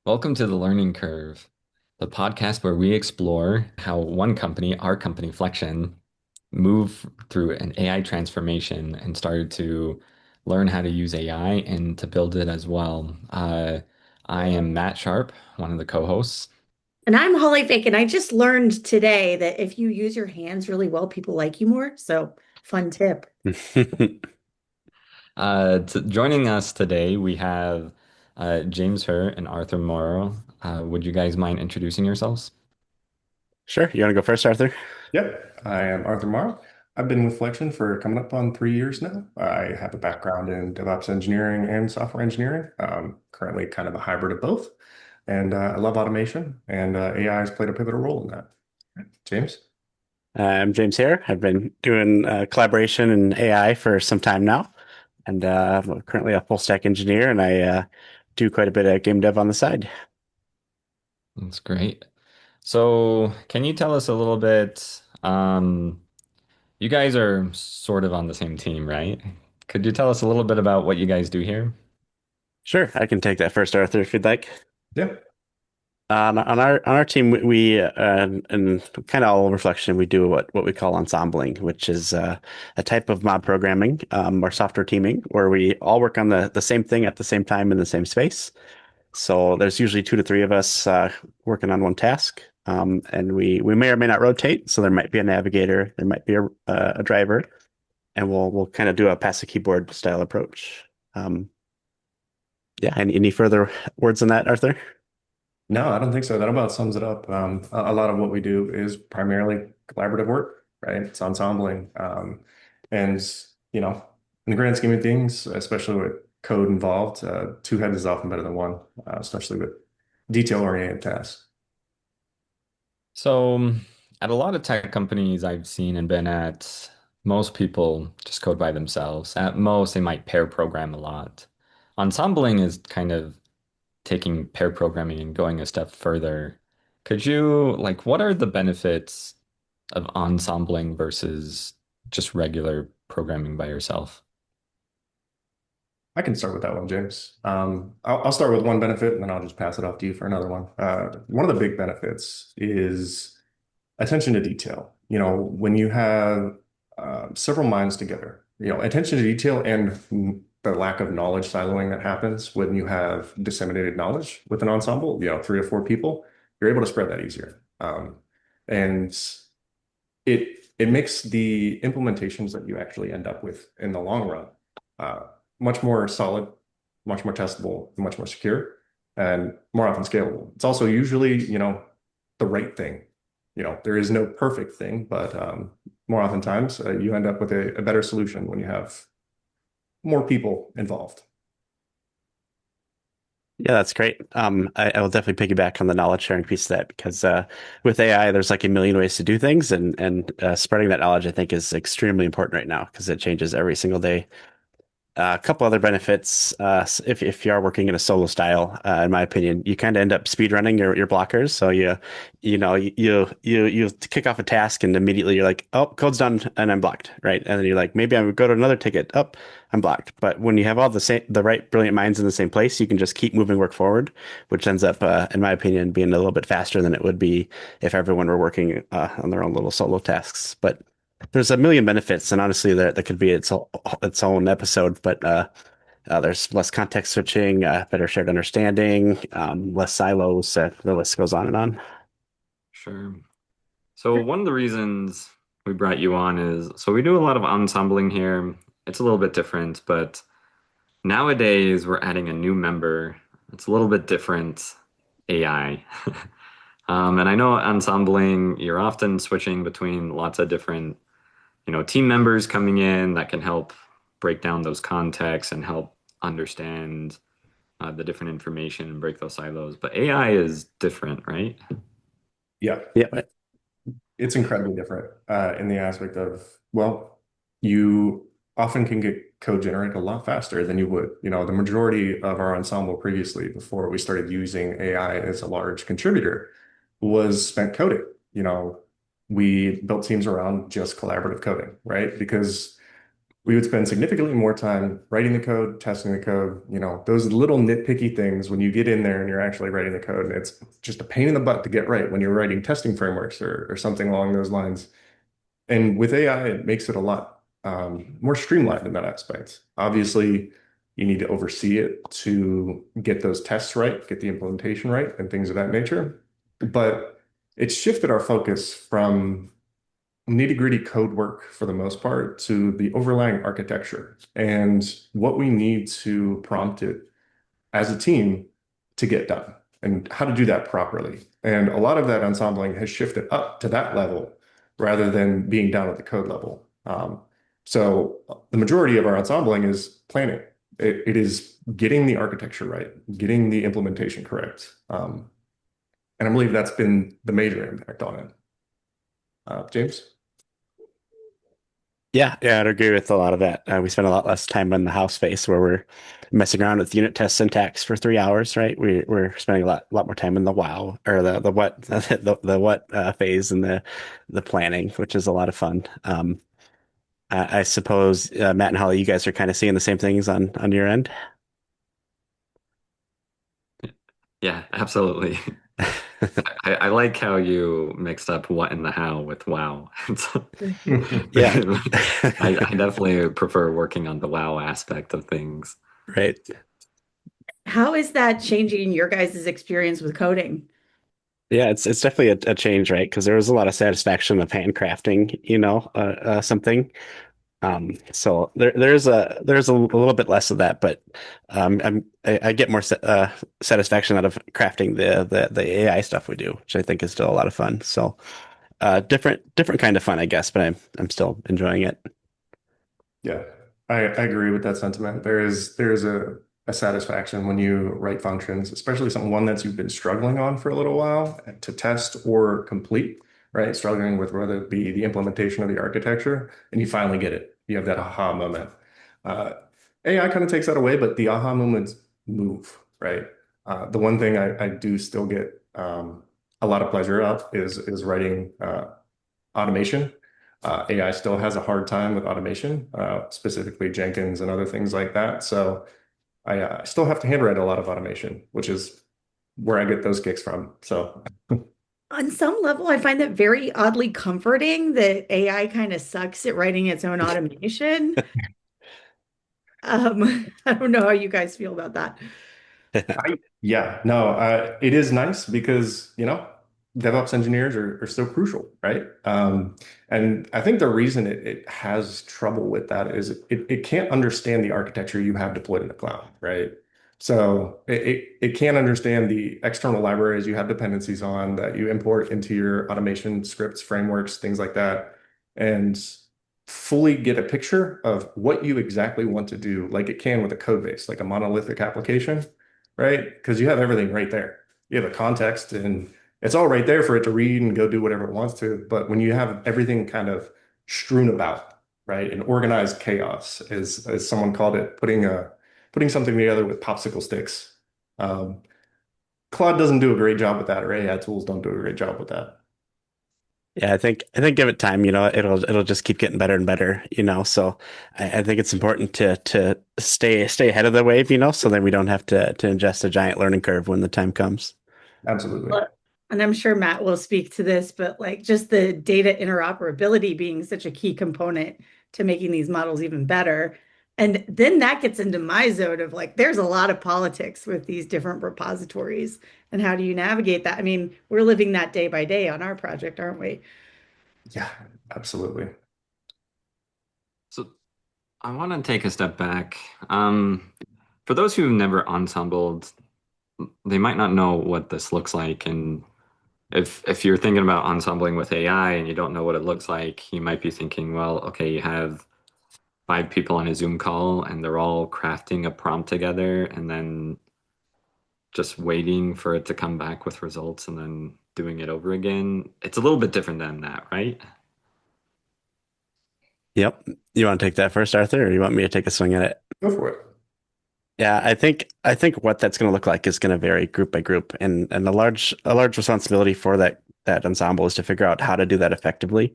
Welcome to the Learning Curve, the podcast where we explore how one company, our company, Flexion, moved through an AI transformation and started to learn how to use AI and to build it as well. I am Matt Sharp, one of the co-hosts. And I'm Holly Fake, and I just learned today that if you use your hands really well, people like you more. So, fun tip. Joining us today, we have James Herr and Arthur Morrow. Would you guys mind introducing yourselves? Sure. You want to go first, Arthur? Yep, I am Arthur Morrow. I've been with Flexion for coming up on 3 years now. I have a background in DevOps engineering and software engineering. Currently kind of a hybrid of both. And I love automation, and AI has played a pivotal role in that. James? I'm James Herr. I've been doing collaboration and AI for some time now, and I'm currently a full stack engineer, and I do quite a bit of game dev on the side. That's great. So, can you tell us a little bit? You guys are sort of on the same team, right? Could you tell us a little bit about what you guys do here? Sure, I can take that first, Arthur, if you'd like. Yeah. On our team, we and kind of all reflection, we do what we call ensembling, which is a type of mob programming or software teaming, where we all work on the same thing at the same time in the same space. So there's usually two to three of us working on one task, and we may or may not rotate. So there might be a navigator, there might be a driver, and we'll kind of do a pass the keyboard style approach. Um, yeah. Any further words on that, Arthur? No, I don't think so. That about sums it up. A lot of what we do is primarily collaborative work, right? It's ensembling. And, you know, in the grand scheme of things, especially with code involved, two heads is often better than one, especially with detail-oriented tasks. So, at a lot of tech companies I've seen and been at, most people just code by themselves. At most, they might pair program a lot. Ensembling is kind of taking pair programming and going a step further. What are the benefits of ensembling versus just regular programming by yourself? I can start with that one, James. I'll start with one benefit and then I'll just pass it off to you for another one. One of the big benefits is attention to detail. You know, when you have several minds together, you know, attention to detail and the lack of knowledge siloing that happens when you have disseminated knowledge with an ensemble, you know, 3 or 4 people, you're able to spread that easier. And it makes the implementations that you actually end up with in the long run uh, much more solid, much more testable, much more secure, and more often scalable. It's also usually, you know, the right thing. You know, there is no perfect thing, but more oftentimes you end up with a better solution when you have more people involved. Yeah, that's great. I will definitely piggyback on the knowledge sharing piece of that because with AI, there's like a million ways to do things, and spreading that knowledge, I think, is extremely important right now because it changes every single day. A couple other benefits. If you are working in a solo style, in my opinion, you kind of end up speed running your blockers. So you kick off a task and immediately you're like, oh, code's done and I'm blocked, right? And then you're like, maybe I would go to another ticket. Up, I'm blocked. But when you have all the right brilliant minds in the same place, you can just keep moving work forward, which ends up, in my opinion, being a little bit faster than it would be if everyone were working on their own little solo tasks. But there's a million benefits, and honestly, that could be its own episode. But there's less context switching, better shared understanding, less silos. The list goes on and on. Sure. So one of the reasons we brought you on is so we do a lot of ensembling here. It's a little bit different, but nowadays we're adding a new member. It's a little bit different AI. And I know ensembling, you're often switching between lots of different, team members coming in that can help break down those contexts and help understand the different information and break those silos. But AI is different, right? Yeah, Yeah, it's incredibly different in the aspect of, well, you often can get code generated a lot faster than you would. You know, the majority of our ensemble previously, before we started using AI as a large contributor, was spent coding. You know, we built teams around just collaborative coding, right? Because we would spend significantly more time writing the code, testing the code, those little nitpicky things when you get in there and you're actually writing the code. And it's just a pain in the butt to get right when you're writing testing frameworks or something along those lines. And with AI, it makes it a lot more streamlined in that aspect. Obviously, you need to oversee it to get those tests right, get the implementation right, and things of that nature. But it's shifted our focus from nitty-gritty code work for the most part to the overlying architecture and what we need to prompt it as a team to get done and how to do that properly. And a lot of that ensembling has shifted up to that level rather than being down at the code level. So the majority of our ensembling is planning. It is getting the architecture right, getting the implementation correct. And I believe that's been the major impact on it. James? Yeah, I'd agree with a lot of that. We spend a lot less time in the house space where we're messing around with unit test syntax for 3 hours, right? We're spending a lot more time in the wow or the what the what phase and the planning, which is a lot of fun. I suppose Matt and Holly, you guys are kind of seeing the same things on your end. Yeah, absolutely. I like how you mixed up what and the how with wow. Yeah, I definitely prefer working on the wow aspect of things. right. How is that changing your guys' experience with coding? Yeah, it's definitely a change, right? Because there was a lot of satisfaction of handcrafting, something. So there's a little bit less of that, but I get more satisfaction out of crafting the AI stuff we do, which I think is still a lot of fun. So different kind of fun, I guess, but I'm still enjoying it. Yeah, I agree with that sentiment. There is a satisfaction when you write functions, especially one that you've been struggling on for a little while to test or complete, right? Struggling with whether it be the implementation of the architecture, and you finally get it. You have that aha moment. Uh, AI kind of takes that away, but the aha moments move, right? The one thing I do still get a lot of pleasure of is writing automation. AI still has a hard time with automation, specifically Jenkins and other things like that. So I still have to handwrite a lot of automation, which is where I get those kicks from. So On some level, I find that very oddly comforting that AI kind of sucks at writing its own automation. I don't know how you guys feel about that. yeah, no, it is nice because, DevOps engineers are still crucial, right? And I think the reason it has trouble with that is it can't understand the architecture you have deployed in the cloud, right? So it can't understand the external libraries you have dependencies on that you import into your automation scripts, frameworks, things like that, and fully get a picture of what you exactly want to do, like it can with a code base, like a monolithic application, right? Because you have everything right there. You have a context and it's all right there for it to read and go do whatever it wants to. But when you have everything kind of strewn about, right, and organized chaos, as someone called it, putting something together with popsicle sticks. Um, Claude doesn't do a great job with that, or AI tools don't do a great job with that. Yeah, I think give it time, it'll just keep getting better and better, So I think it's important to stay ahead of the wave, so then we don't have to ingest a giant learning curve when the time comes. Absolutely. Well, and I'm sure Matt will speak to this, but like just the data interoperability being such a key component to making these models even better. And then that gets into my zone of like, there's a lot of politics with these different repositories. And how do you navigate that? I mean, we're living that day by day on our project, aren't we? Yeah, absolutely. So I want to take a step back. For those who've never ensembled, they might not know what this looks like. And if you're thinking about ensembling with AI and you don't know what it looks like, you might be thinking, well, okay, you have five people on a Zoom call and they're all crafting a prompt together and then just waiting for it to come back with results and then doing it over again. It's a little bit different than that, right? Yep. You want to take that first, Arthur, or you want me to take a swing at it? Go for it. Yeah, I think what that's going to look like is going to vary group by group, and a large responsibility for that that Ensemble is to figure out how to do that effectively.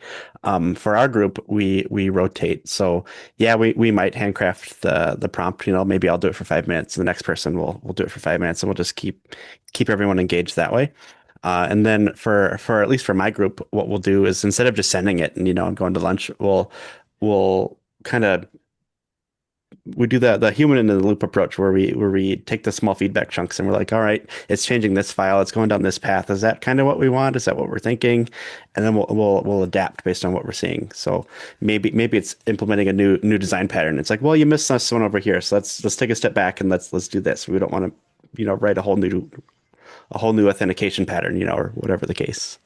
For our group, we rotate. So yeah, we might handcraft the prompt. Maybe I'll do it for 5 minutes, and the next person will do it for 5 minutes, and we'll just keep everyone engaged that way. And then for at least for my group, what we'll do is instead of just sending it and and going to lunch, we'll kind of we do the human in the loop approach where we take the small feedback chunks and we're like, all right, it's changing this file, it's going down this path. Is that kind of what we want? Is that what we're thinking? And then we'll adapt based on what we're seeing. So maybe it's implementing a new design pattern. It's like, well, you missed this one over here, so let's take a step back and let's do this. We don't want to write a whole new authentication pattern, or whatever the case.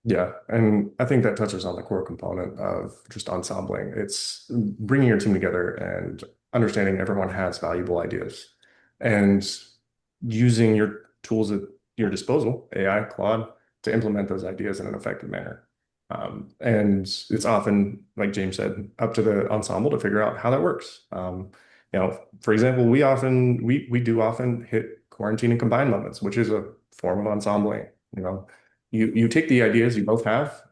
Yeah, and I think that touches on the core component of just ensembling. It's bringing your team together and understanding everyone has valuable ideas and using your tools at your disposal, AI, Claude, to implement those ideas in an effective manner. And it's often, like James said, up to the ensemble to figure out how that works. For example, we do often hit quarantine and combine moments, which is a form of ensembling. You know, you take the ideas you both have,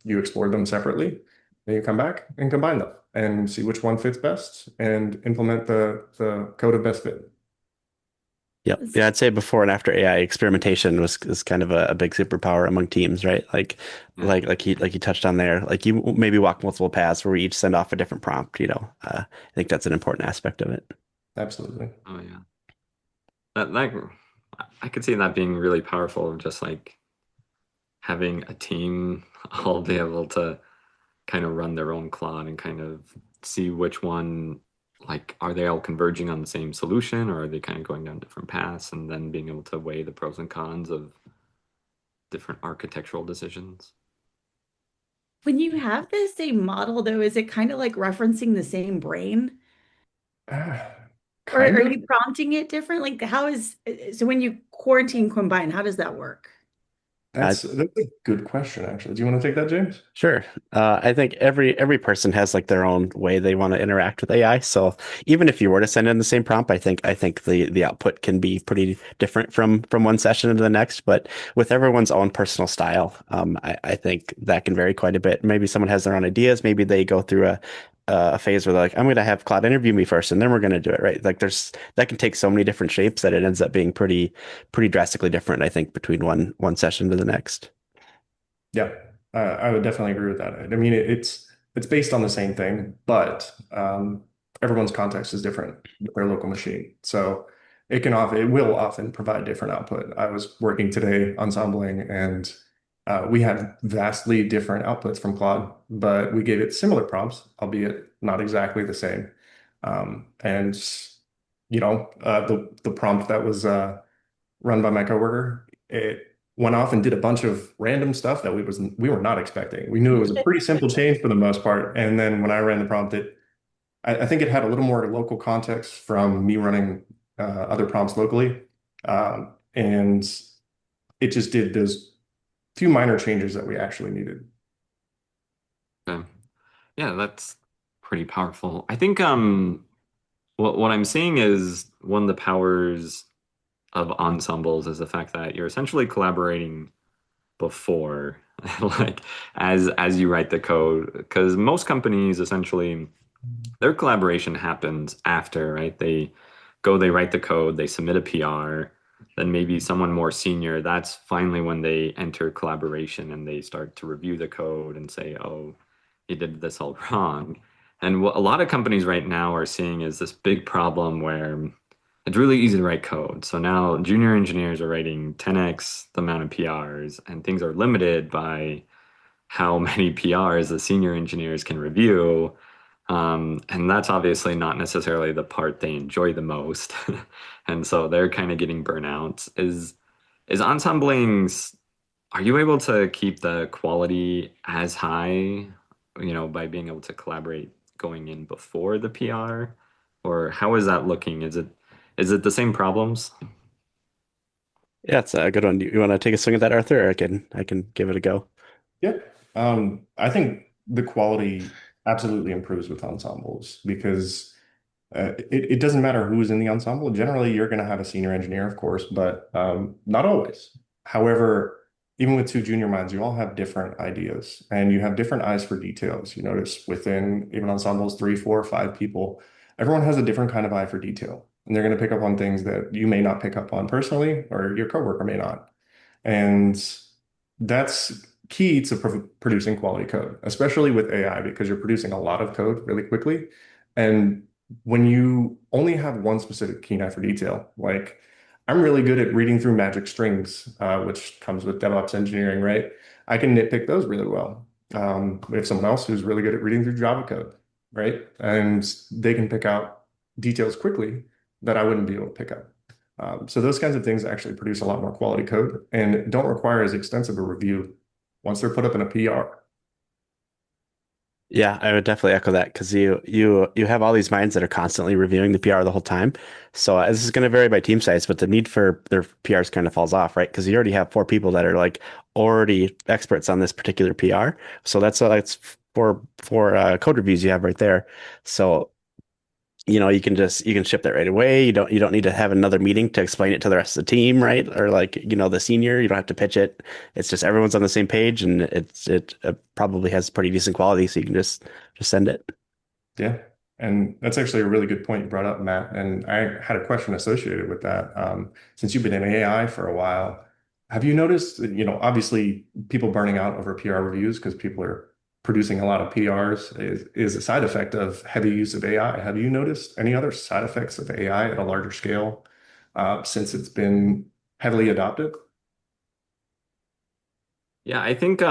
you explore them separately, then you come back and combine them and see which one fits best and implement the code of best fit. Yep. Yeah, I'd say before and after AI experimentation was kind of a big superpower among teams, right? Like Yeah. like he touched on there. Like you maybe walk multiple paths where we each send off a different prompt, I think that's an important aspect of it. Absolutely. Oh yeah. That I could see that being really powerful, just like having a team all be able to kind of run their own clone and kind of see which one, like, are they all converging on the same solution or are they kind of going down different paths, and then being able to weigh the pros and cons of different architectural decisions. When you have the same model, though, is it kind of like referencing the same brain? Or Kind are of. you prompting it different? Like, so when you quarantine combine, how does that work? Uh, That's a good question, actually. Do you want to take that, James? Sure. I think every person has like their own way they want to interact with AI. So even if you were to send in the same prompt, I think the output can be pretty different from one session to the next. But with everyone's own personal style, I think that can vary quite a bit. Maybe someone has their own ideas. Maybe they go through a phase where they're like, I'm going to have Claude interview me first, and then we're going to do it, right? Like that can take so many different shapes that it ends up being pretty drastically different, I think, between one session to the next. Yeah, I would definitely agree with that. I mean, it's based on the same thing, but everyone's context is different with their local machine. So it will often provide different output. I was working today ensembling, and we had vastly different outputs from Claude, but we gave it similar prompts, albeit not exactly the same. And the prompt that was run by my coworker, it went off and did a bunch of random stuff that we were not expecting. We knew it was a pretty simple change for the most part. And then when I ran the prompt, I think it had a little more local context from me running other prompts locally. And it just did those few minor changes that we actually needed. Okay. Yeah, that's pretty powerful. I think what I'm seeing is one of the powers of ensembles is the fact that you're essentially collaborating before like as you write the code, because most companies essentially their collaboration happens after, right? They write the code, they submit a PR, then maybe someone more senior, that's finally when they enter collaboration and they start to review the code and say, oh, you did this all wrong. And what a lot of companies right now are seeing is this big problem where it's really easy to write code. So now junior engineers are writing 10x the amount of PRs, and things are limited by how many PRs the senior engineers can review. And that's obviously not necessarily the part they enjoy the most. And so they're kind of getting burnout. Is ensembling, are you able to keep the quality as high, by being able to collaborate going in before the PR? Or how is that looking? Is it the same problems? Yeah, it's a good one. You want to take a swing at that, Arthur, or I can give it a go. Yeah. I think the quality absolutely improves with ensembles because it doesn't matter who's in the ensemble. Generally, you're going to have a senior engineer, of course, but not always. However, even with two junior minds, you all have different ideas and you have different eyes for details. You notice within even ensembles, 3, 4, 5 people, everyone has a different kind of eye for detail. And they're going to pick up on things that you may not pick up on personally, or your coworker may not. And that's key to producing quality code, especially with AI, because you're producing a lot of code really quickly. And when you only have one specific keen eye for detail, like I'm really good at reading through magic strings, which comes with DevOps engineering, right? I can nitpick those really well. We have someone else who's really good at reading through Java code, right? And they can pick out details quickly that I wouldn't be able to pick up. So those kinds of things actually produce a lot more quality code and don't require as extensive a review once they're put up in a PR. Yeah, I would definitely echo that because you have all these minds that are constantly reviewing the PR the whole time. So this is going to vary by team size, but the need for their PRs kind of falls off, right? Because you already have four people that are like already experts on this particular PR. So that's four code reviews you have right there. So you can ship that right away. You don't need to have another meeting to explain it to the rest of the team, right? Or like, the senior, you don't have to pitch it. It's just everyone's on the same page and it probably has pretty decent quality, so you can just send it. Yeah. And that's actually a really good point you brought up, Matt. And I had a question associated with that. Since you've been in AI for a while, have you noticed, obviously people burning out over PR reviews because people are producing a lot of PRs is a side effect of heavy use of AI. Have you noticed any other side effects of AI at a larger scale since it's been heavily adopted? Yeah, I think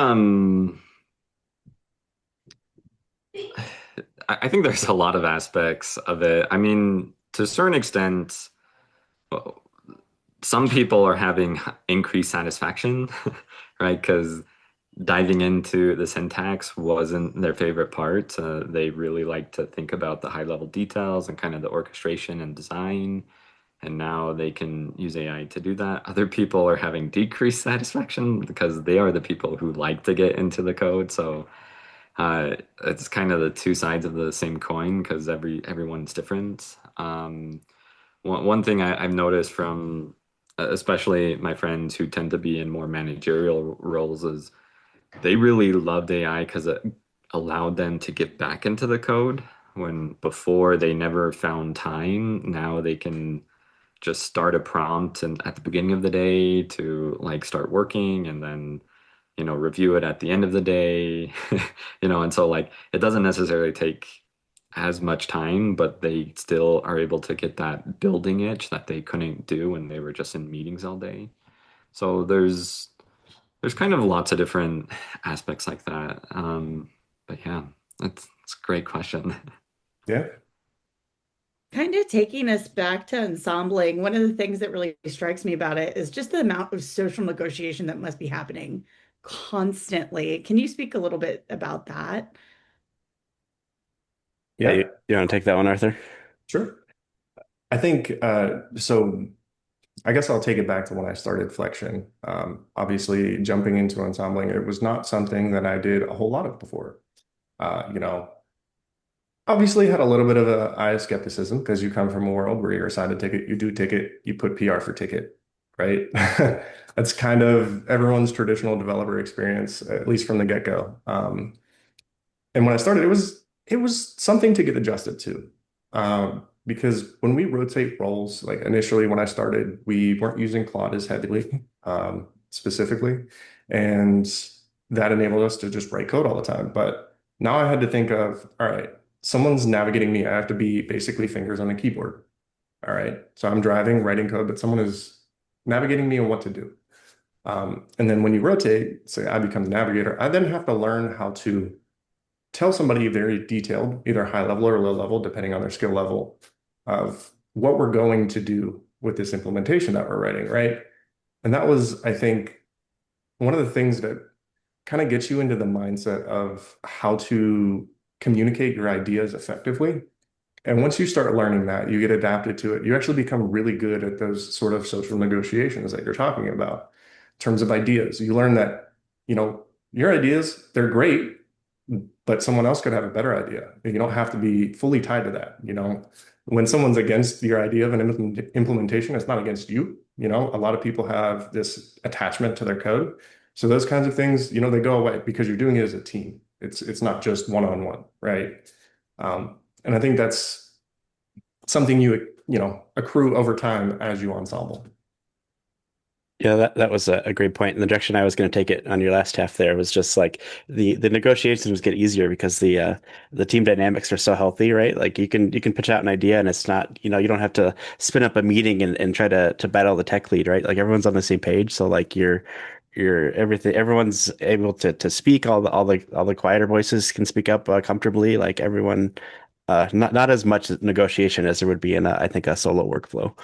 I think there's a lot of aspects of it. I mean, to a certain extent, some people are having increased satisfaction, right? Because diving into the syntax wasn't their favorite part. They really like to think about the high level details and kind of the orchestration and design. And now they can use AI to do that. Other people are having decreased satisfaction because they are the people who like to get into the code. So it's kind of the two sides of the same coin because everyone's different. One thing I've noticed from especially my friends who tend to be in more managerial roles is they really loved AI because it allowed them to get back into the code when before they never found time. Now they can just start a prompt and at the beginning of the day to like start working and then review it at the end of the day. And so like it doesn't necessarily take as much time, but they still are able to get that building itch that they couldn't do when they were just in meetings all day. So there's kind of lots of different aspects like that. But yeah, that's a great question. Yeah. Kind of taking us back to ensembling, one of the things that really strikes me about it is just the amount of social negotiation that must be happening constantly. Can you speak a little bit about that? Yeah, Yeah, you want to take that one, Arthur? sure. I think so. I guess I'll take it back to when I started Flexion. Obviously, jumping into ensembling, it was not something that I did a whole lot of before. Uh, you know, Obviously had a little bit of a eye of skepticism because you come from a world where you're assigned a ticket, you do ticket, you put PR for ticket, right? That's kind of everyone's traditional developer experience, at least from the get-go. And when I started, it was something to get adjusted to. Because when we rotate roles, like initially when I started, we weren't using Claude as heavily, specifically, and that enabled us to just write code all the time. But now I had to think of, all right, someone's navigating me. I have to be basically fingers on a keyboard. All right. So I'm driving, writing code, but someone is navigating me on what to do. And then when you rotate, say I become the navigator, I then have to learn how to tell somebody very detailed, either high level or low level, depending on their skill level, of what we're going to do with this implementation that we're writing, right? And that was, I think, one of the things that kind of gets you into the mindset of how to communicate your ideas effectively. And once you start learning that, you get adapted to it. You actually become really good at those sort of social negotiations that you're talking about in terms of ideas. You learn that, your ideas, they're great, but someone else could have a better idea. You don't have to be fully tied to that. When someone's against your idea of an implementation, it's not against you. A lot of people have this attachment to their code. So those kinds of things, they go away because you're doing it as a team. It's not just one-on-one, right? And I think that's something you accrue over time as you ensemble. Yeah, that was a great point. And the direction I was going to take it on your last half there was just like the negotiations get easier because the team dynamics are so healthy, right? Like you can pitch out an idea and it's not, you don't have to spin up a meeting and try to battle the tech lead, right? Like everyone's on the same page. So like you're everything everyone's able to speak, all the quieter voices can speak up comfortably. Like everyone not as much negotiation as there would be in I think a solo workflow.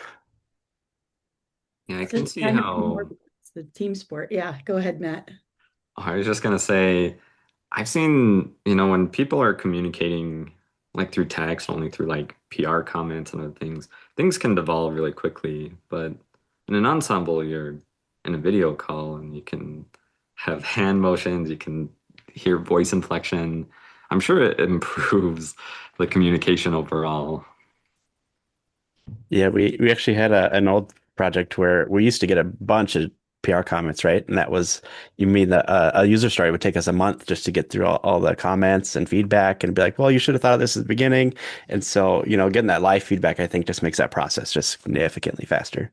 Yeah, I So can it's see kind of more how. it's the team sport. Yeah, go ahead, Matt. I was just gonna say, I've seen, when people are communicating like through text, only through like PR comments and other things can devolve really quickly. But in an ensemble, you're in a video call and you can have hand motions, you can hear voice inflection. I'm sure it improves the communication overall. Yeah, we actually had an old project where we used to get a bunch of PR comments, right? And that was, you mean that a user story would take us a month just to get through all the comments and feedback and be like, well, you should have thought of this at the beginning. And so, getting that live feedback, I think just makes that process just significantly faster.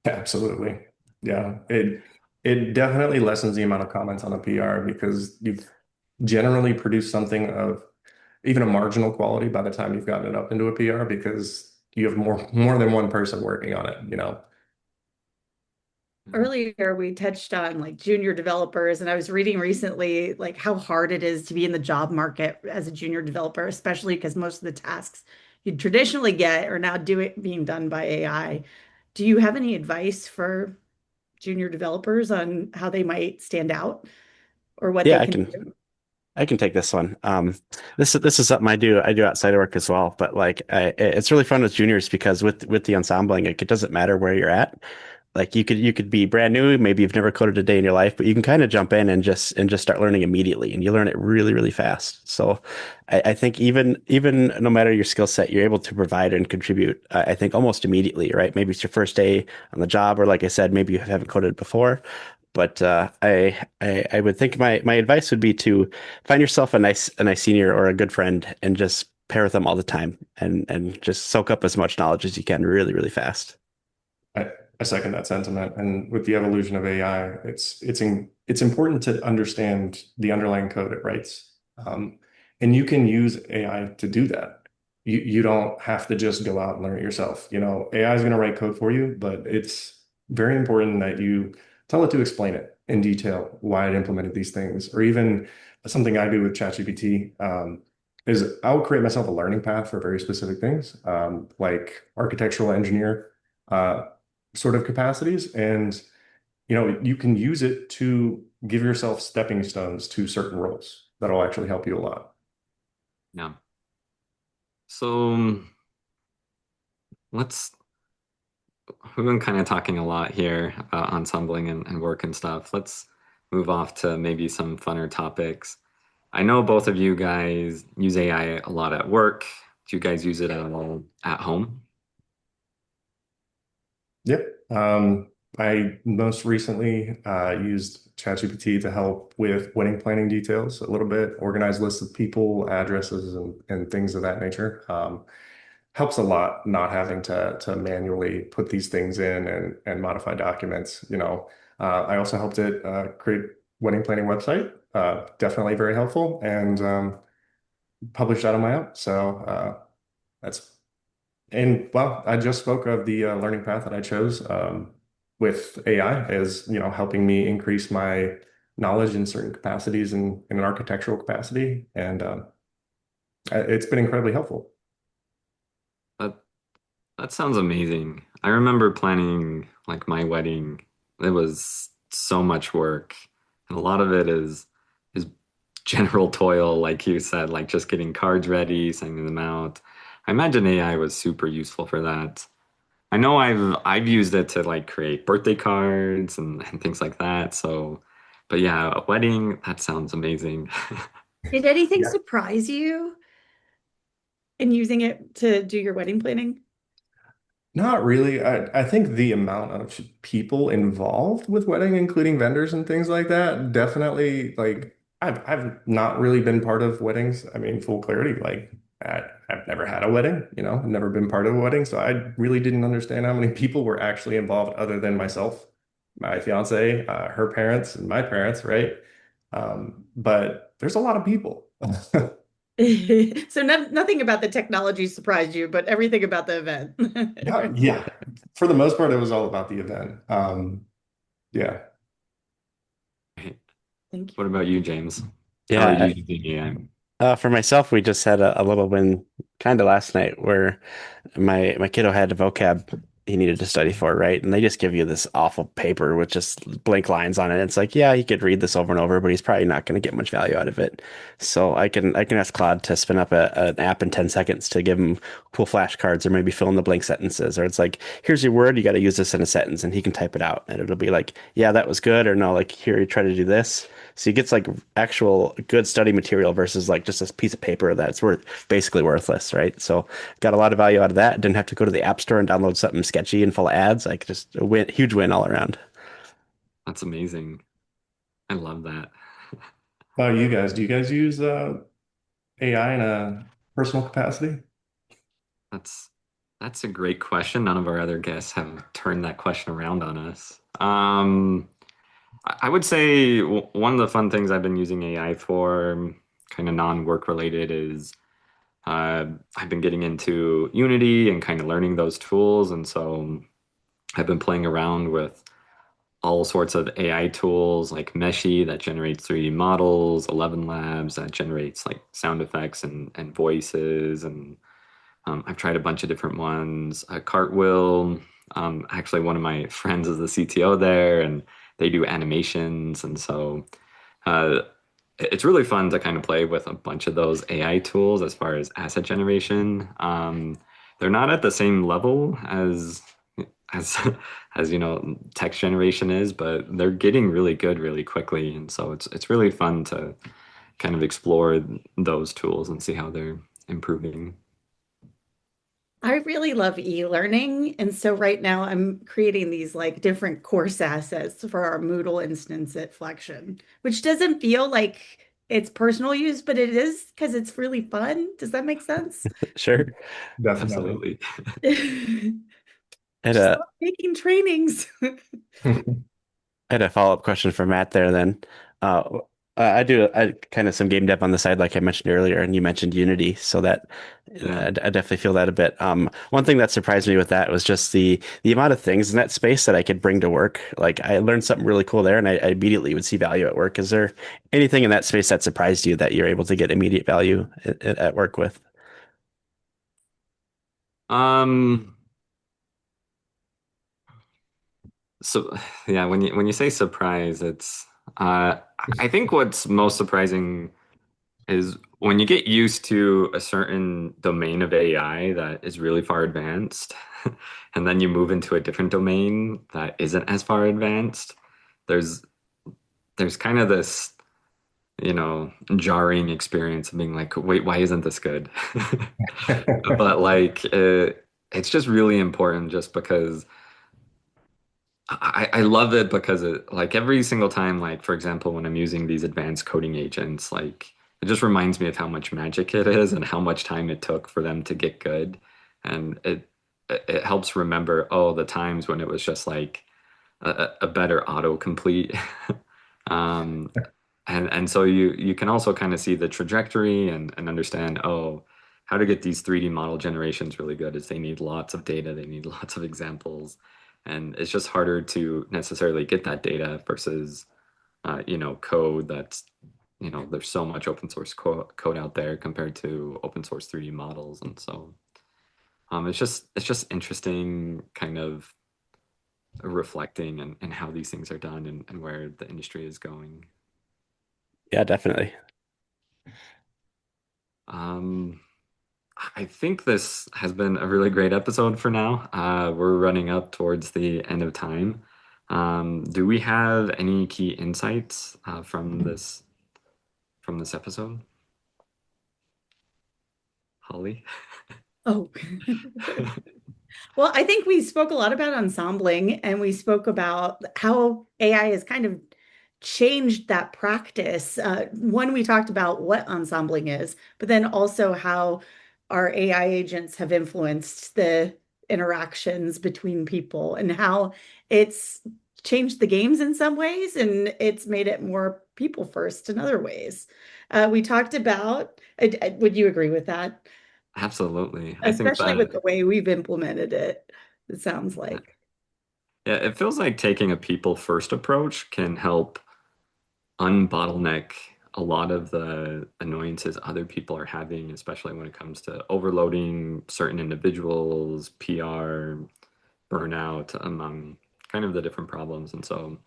Absolutely. Yeah. It definitely lessens the amount of comments on a PR because you've generally produced something of even a marginal quality by the time you've gotten it up into a PR because you have more than one person working on it. Mhm. Earlier, we touched on like junior developers, and I was reading recently like how hard it is to be in the job market as a junior developer, especially because most of the tasks you'd traditionally get are now being done by AI. Do you have any advice for junior developers on how they might stand out or what Yeah, they I can can do? I can take this one. This is something I do outside of work as well. But like, it's really fun with juniors because with the ensembling, it doesn't matter where you're at. Like you could be brand new, maybe you've never coded a day in your life, but you can kind of jump in and just start learning immediately, and you learn it really really fast. So I think even no matter your skill set, you're able to provide and contribute. I think almost immediately, right? Maybe it's your first day on the job, or like I said, maybe you haven't coded before. But I would think my advice would be to find yourself a nice senior or a good friend and just pair with them all the time and just soak up as much knowledge as you can really really fast. I, I second that sentiment. And with the evolution of AI, it's important to understand the underlying code it writes. And you can use AI to do that. You don't have to just go out and learn it yourself. AI is going to write code for you, but it's very important that you tell it to explain it in detail why it implemented these things, or even something I do with ChatGPT. Is I'll create myself a learning path for very specific things, like architectural engineer. Uh, sort of capacities. And, you can use it to give yourself stepping stones to certain roles that'll actually help you a lot. Yeah. So let's we've been kind of talking a lot here about ensembling and work and stuff. Let's move off to maybe some funner topics. I know both of you guys use AI a lot at work. Do you guys use it at all at home? Yep. I most recently used ChatGPT to help with wedding planning details a little bit, organize lists of people, addresses, and things of that nature. Helps a lot not having to manually put these things in and modify documents. I also helped it create wedding planning website. Definitely very helpful and published that on my own. So that's and well, I just spoke of the learning path that I chose with AI as helping me increase my knowledge in certain capacities in an architectural capacity, and it's been incredibly helpful. That that sounds amazing. I remember planning like my wedding. It was so much work, and a lot of it is general toil, like you said, like just getting cards ready, sending them out. I imagine AI was super useful for that. I know I've used it to like create birthday cards and things like that. So, but yeah, a wedding, that sounds amazing. Did anything Yeah. surprise you in using it to do your wedding planning? Not really. I think the amount of people involved with wedding, including vendors and things like that, definitely like I've not really been part of weddings. I mean, full clarity, like I've never had a wedding, I've never been part of a wedding, so I really didn't understand how many people were actually involved other than myself, my fiance, her parents, and my parents, right? But there's a lot of people. So nothing about the technology surprised you, but everything about the Yeah, event. yeah. For the most part, it was all about the event. Yeah. Thank What you. about you, James? How are Yeah, you using AI? for myself, we just had a little win kind of last night where my kiddo had a vocab he needed to study for, right? And they just give you this awful paper with just blank lines on it. It's like, yeah, he could read this over and over, but he's probably not going to get much value out of it. So I can ask Claude to spin up an app in 10 seconds to give him cool flashcards or maybe fill in the blank sentences. Or it's like, here's your word, you got to use this in a sentence, and he can type it out, and it'll be like, yeah, that was good, or no, like here you try to do this. So he gets like actual good study material versus like just a piece of paper that's basically worthless, right? So got a lot of value out of that. Didn't have to go to the app store and download something sketchy and full of ads. Like just a win, huge win all around. That's amazing. I love that. How about you guys? Do you guys use AI in a personal capacity? That's that's a great question. None of our other guests have turned that question around on us. I would say one of the fun things I've been using AI for, kind of non-work related, is I've been getting into Unity and kind of learning those tools, and so I've been playing around with all sorts of AI tools like Meshi that generates 3D models, 11 Labs that generates like sound effects and voices, and I've tried a bunch of different ones. Cartwheel, actually, one of my friends is the CTO there, and they do animations, and so uh, it's really fun to kind of play with a bunch of those AI tools as far as asset generation. They're not at the same level as as text generation is, but they're getting really good really quickly, and so it's really fun to kind of explore those tools and see how they're improving. I really love e-learning. And so right now I'm creating these like different course assets for our Moodle instance at Flexion, which doesn't feel like it's personal use, but it is because it's really fun. Does that make sense? Sure. Definitely. Absolutely. And Just love taking trainings. I had a follow-up question for Matt there then. Uh, I do kind of some game dev on the side, like I mentioned earlier, and you mentioned Unity, so that Yeah. I definitely feel that a bit. One thing that surprised me with that was just the amount of things in that space that I could bring to work. Like I learned something really cool there, and I immediately would see value at work. Is there anything in that space that surprised you that you're able to get immediate value at work with? Um, so yeah, when you say surprise, it's I think what's most surprising is when you get used to a certain domain of AI that is really far advanced, and then you move into a different domain that isn't as far advanced, there's there's kind of this, jarring experience of being like, wait, why isn't this good? But like it's just really important just because I love it because it like every single time, like for example, when I'm using these advanced coding agents, like it just reminds me of how much magic it is and how much time it took for them to get good. And it helps remember, oh, the times when it was just like a better autocomplete. Um, and so you can also kind of see the trajectory and understand, oh, how to get these 3D model generations really good is they need lots of data, they need lots of examples, and it's just harder to necessarily get that data versus code that's there's so much open source code out there compared to open source 3D models, and so it's just interesting kind of reflecting and how these things are done and where the industry is going. Yeah, definitely. Um, I think this has been a really great episode for now. We're running up towards the end of time. Do we have any key insights from this episode, Holly? Oh, Well, I think we spoke a lot about ensembling and we spoke about how AI has kind of changed that practice. One, we talked about what ensembling is, but then also how our AI agents have influenced the interactions between people and how it's changed the games in some ways and it's made it more people first in other ways. We talked about, would you agree with that? Absolutely. I think Especially with that the way we've implemented it, it sounds like. yeah, it feels like taking a people first approach can help unbottleneck a lot of the annoyances other people are having, especially when it comes to overloading certain individuals, PR, burnout, among kind of the different problems. And so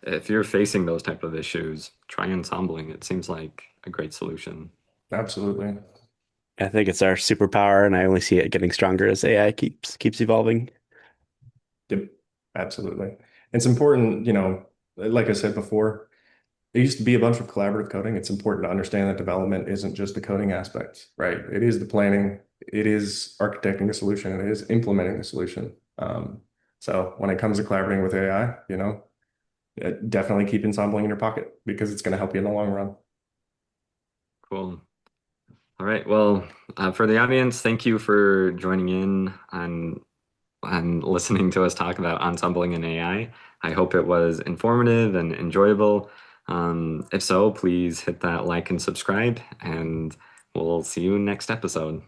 if you're facing those type of issues, try ensembling. It seems like a great solution. Absolutely. I think it's our superpower, and I only see it getting stronger as AI keeps evolving. Yep. Absolutely. It's important, like I said before, there used to be a bunch of collaborative coding. It's important to understand that development isn't just the coding aspect, right? It is the planning, it is architecting the solution, and it is implementing the solution. So when it comes to collaborating with AI, definitely keep ensembling in your pocket because it's going to help you in the long run. Cool. All right. Well, for the audience, thank you for joining in and listening to us talk about ensembling in AI. I hope it was informative and enjoyable. If so, please hit that like and subscribe, and we'll see you next episode.